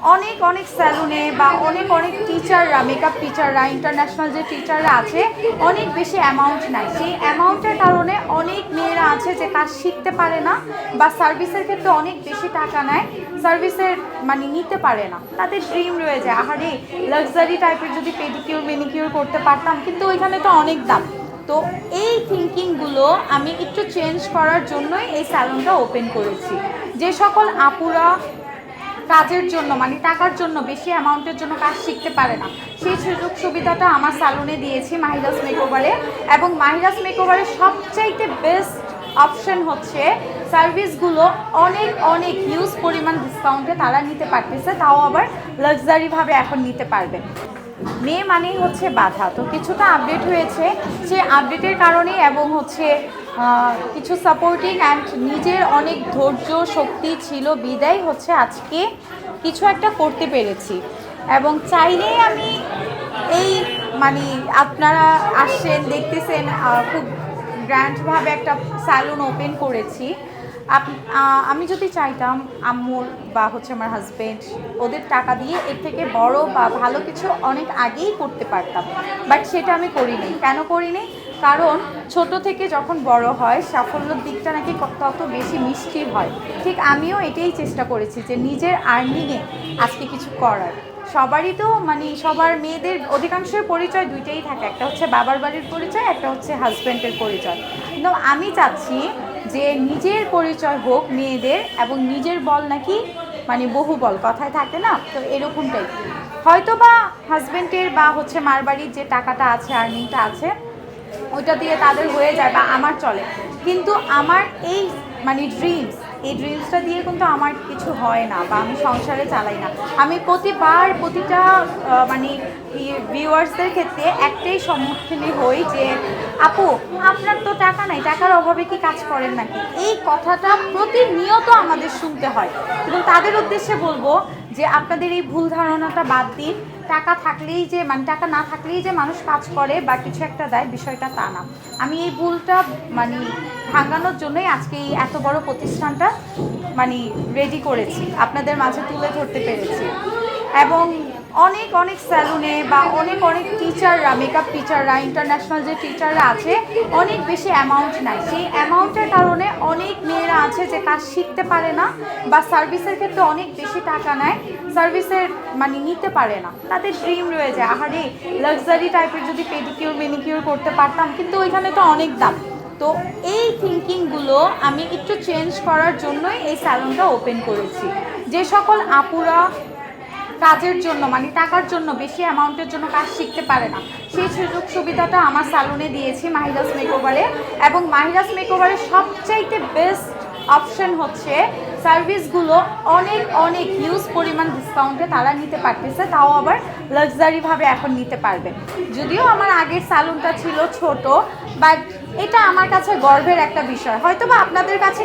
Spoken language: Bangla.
অনেক অনেক স্যালুনে বা অনেক অনেক টিচাররা, মেকআপ টিচাররা, ইন্টারন্যাশনাল যে টিচাররা আছে, অনেক বেশি অ্যামাউন্ট নেয়। সেই অ্যামাউন্টের কারণে অনেক মেয়েরা আছে যে কাজ শিখতে পারে না বা সার্ভিসের ক্ষেত্রে অনেক বেশি টাকা নেয়, সার্ভিসের মানে নিতে পারে না। তাদের ড্রিম রয়ে যায়, আহারে লাক্সারি টাইপের যদি পেডিকিউর মেনিকিউর করতে পারতাম, কিন্তু ওইখানে তো অনেক দাম। তো এই থিঙ্কিংগুলো আমি একটু চেঞ্জ করার জন্যই এই স্যালুনটা ওপেন করেছি। যে সকল আপুরা কাজের জন্য মানে টাকার জন্য বেশি অ্যামাউন্টের জন্য কাজ শিখতে পারে না, সেই সুযোগ সুবিধাটা আমার স্যালুনে দিয়েছি মাহিরাস মেকওভারে। এবং মাহিরাস মেকওভারের সবচাইতে বেস্ট অপশন হচ্ছে সার্ভিসগুলো অনেক অনেক হিউজ পরিমাণ ডিসকাউন্টে তারা নিতে পারতেছে, তাও আবার লাক্সারিভাবে এখন নিতে পারবে। মেয়ে মানেই হচ্ছে বাধা, তো কিছুটা আপডেট হয়েছে, সে আপডেটের কারণে এবং হচ্ছে কিছু সাপোর্টিং অ্যান্ড নিজের অনেক ধৈর্য শক্তি ছিল বিদায় হচ্ছে আজকে কিছু একটা করতে পেরেছি। এবং চাইলেই আমি এই মানে আপনারা আসছেন দেখতেছেন, খুব গ্র্যান্ডভাবে একটা স্যালুন ওপেন করেছি। আমি যদি চাইতাম আম্মুর বা হচ্ছে আমার হাজব্যান্ড ওদের টাকা দিয়ে এর থেকে বড় বা ভালো কিছু অনেক আগেই করতে পারতাম, বাট সেটা আমি করিনি। কেন করিনি? কারণ ছোট থেকে যখন বড় হয় সাফল্যের দিকটা নাকি তত বেশি মিষ্টি হয়। ঠিক আমিও এটাই চেষ্টা করেছি যে নিজের আর্নিংয়ে আজকে কিছু করার। সবারই তো মানে সবার মেয়েদের অধিকাংশের পরিচয় দুইটাই থাকে, একটা হচ্ছে বাবার বাড়ির পরিচয়, একটা হচ্ছে হাজব্যান্ডের পরিচয়। কিন্তু আমি চাচ্ছি যে নিজের পরিচয় হোক মেয়েদের, এবং নিজের বল নাকি মানে বহু বল কথায় থাকে না, তো এরকমটাই। হয়তো বা হাজব্যান্ডের বা হচ্ছে মার বাড়ির যে টাকাটা আছে, আর্নিংটা আছে, ওইটা দিয়ে তাদের হয়ে যায় বা আমার চলে, কিন্তু আমার এই মানে এই ড্রিমসটা দিয়ে কিন্তু আমার কিছু হয় না বা আমি সংসারে চালাই না। আমি প্রতিটা মানে ভিউয়ার্সদের ক্ষেত্রে একটাই সম্মুখীন হই যে আপু আপনার তো টাকা নাই, টাকার অভাবে কি কাজ করেন নাকি, এই কথাটা প্রতিনিয়ত আমাদের শুনতে হয়। এবং তাদের উদ্দেশ্যে বলবো যে আপনাদের এই ভুল ধারণাটা বাদ দিন। টাকা থাকলেই যে মানে টাকা না থাকলেই যে মানুষ কাজ করে বা কিছু একটা দেয়, বিষয়টা তা না। আমি এই ভুলটা মানে ভাঙানোর জন্যই আজকে এই এত বড় প্রতিষ্ঠানটা মানে রেডি করেছি, আপনাদের মাঝে তুলে ধরতে পেরেছি। এবং অনেক অনেক স্যালুনে বা অনেক অনেক টিচাররা, মেকআপ টিচাররা, ইন্টারন্যাশনাল যে টিচাররা আছে, অনেক বেশি অ্যামাউন্ট নেয়। সেই অ্যামাউন্টের কারণে অনেক মেয়েরা আছে যে কাজ শিখতে পারে না বা সার্ভিসের ক্ষেত্রে অনেক বেশি টাকা নেয়, সার্ভিসের মানে নিতে পারে না। তাদের ড্রিম রয়ে যায়, আহারে লাক্সারি টাইপের যদি পেডিকিউর মেনিকিউর করতে পারতাম, কিন্তু ওইখানে তো অনেক দাম। তো এই থিঙ্কিংগুলো আমি একটু চেঞ্জ করার জন্যই এই স্যালুনটা ওপেন করেছি। যে সকল আপুরা কাজের জন্য মানে টাকার জন্য বেশি অ্যামাউন্টের জন্য কাজ শিখতে পারে না, সেই সুযোগ সুবিধাটা আমার স্যালুনে দিয়েছি মাহিরাস মেকওভারে। এবং মাহিরাস মেকওভারের সবচাইতে বেস্ট অপশন হচ্ছে সার্ভিসগুলো অনেক অনেক হিউজ পরিমাণ ডিসকাউন্টে তারা নিতে পারতেছে, তাও আবার লাক্সারিভাবে এখন নিতে পারবে। যদিও আমার আগের স্যালুনটা ছিল ছোট, বাট এটা আমার কাছে গর্বের একটা বিষয়। হয়তো বা আপনাদের কাছে